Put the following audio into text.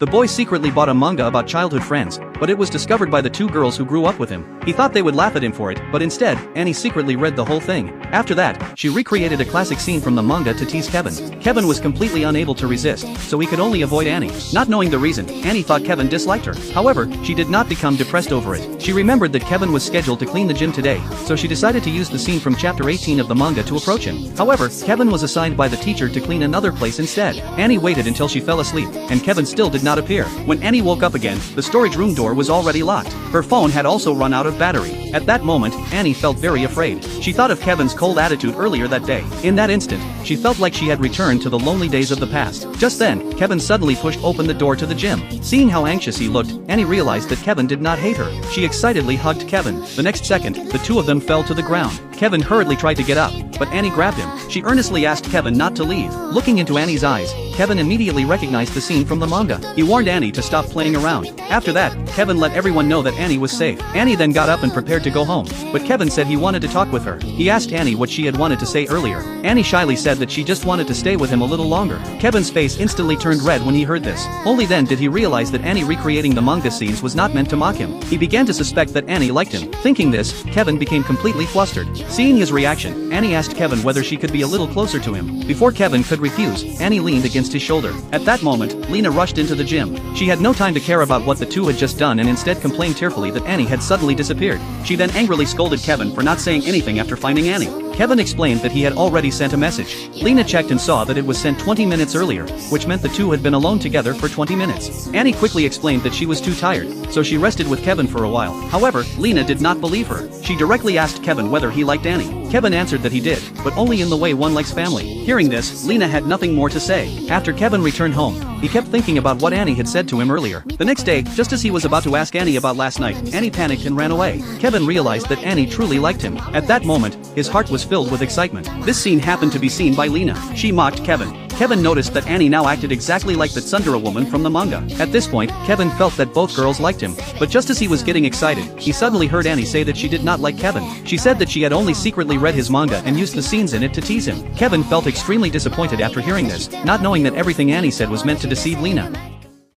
The boy secretly bought a manga about childhood friends, but it was discovered by the two girls who grew up with him. He thought they would laugh at him for it, but instead, Annie secretly read the whole thing. After that, she recreated a classic scene from the manga to tease Kevin. Kevin was completely unable to resist, so he could only avoid Annie. Not knowing the reason, Annie thought Kevin disliked her. However, she did not become depressed over it. She remembered that Kevin was scheduled to clean the gym today, so she decided to use the scene from chapter 18 of the manga to approach him. However, Kevin was assigned by the teacher to clean another place instead. Annie waited until she fell asleep, and Kevin still did not appear. When Annie woke up again, the storage room door was already locked. Her phone had also run out of battery. At that moment, Annie felt very afraid. She thought of Kevin's cold attitude earlier that day. In that instant, she felt like she had returned to the lonely days of the past. Just then, Kevin suddenly pushed open the door to the gym. Seeing how anxious he looked, Annie realized that Kevin did not hate her. She excitedly hugged Kevin. The next second, the two of them fell to the ground. Kevin hurriedly tried to get up, but Annie grabbed him. She earnestly asked Kevin not to leave. Looking into Annie's eyes, Kevin immediately recognized the scene from the manga. He warned Annie to stop playing around. After that, Kevin let everyone know that Annie was safe. Annie then got up and prepared to go home, but Kevin said he wanted to talk with her. He asked Annie what she had wanted to say earlier. Annie shyly said that she just wanted to stay with him a little longer. Kevin's face instantly turned red when he heard this. Only then did he realize that Annie recreating the manga scenes was not meant to mock him. He began to suspect that Annie liked him. Thinking this, Kevin became completely flustered. Seeing his reaction, Annie asked Kevin whether she could be a little closer to him. Before Kevin could refuse, Annie leaned against his shoulder. At that moment, Lena rushed into the gym. She had no time to care about what the two had just done and instead complained tearfully that Annie had suddenly disappeared. She then angrily scolded Kevin for not saying anything after finding Annie. Kevin explained that he had already sent a message. Lena checked and saw that it was sent 20 minutes earlier, which meant the two had been alone together for 20 minutes. Annie quickly explained that she was too tired, so she rested with Kevin for a while. However, Lena did not believe her. She directly asked Kevin whether he liked Annie. Kevin answered that he did, but only in the way one likes family. Hearing this, Lena had nothing more to say. After Kevin returned home, he kept thinking about what Annie had said to him earlier. The next day, just as he was about to ask Annie about last night, Annie panicked and ran away. Kevin realized that Annie truly liked him. At that moment, his heart was filled with excitement. This scene happened to be seen by Lena. She mocked Kevin. Kevin noticed that Annie now acted exactly like the tsundere woman from the manga. At this point, Kevin felt that both girls liked him, but just as he was getting excited, he suddenly heard Annie say that she did not like Kevin. She said that she had only secretly read his manga and used the scenes in it to tease him. Kevin felt extremely disappointed after hearing this, not knowing that everything Annie said was meant to deceive Lena.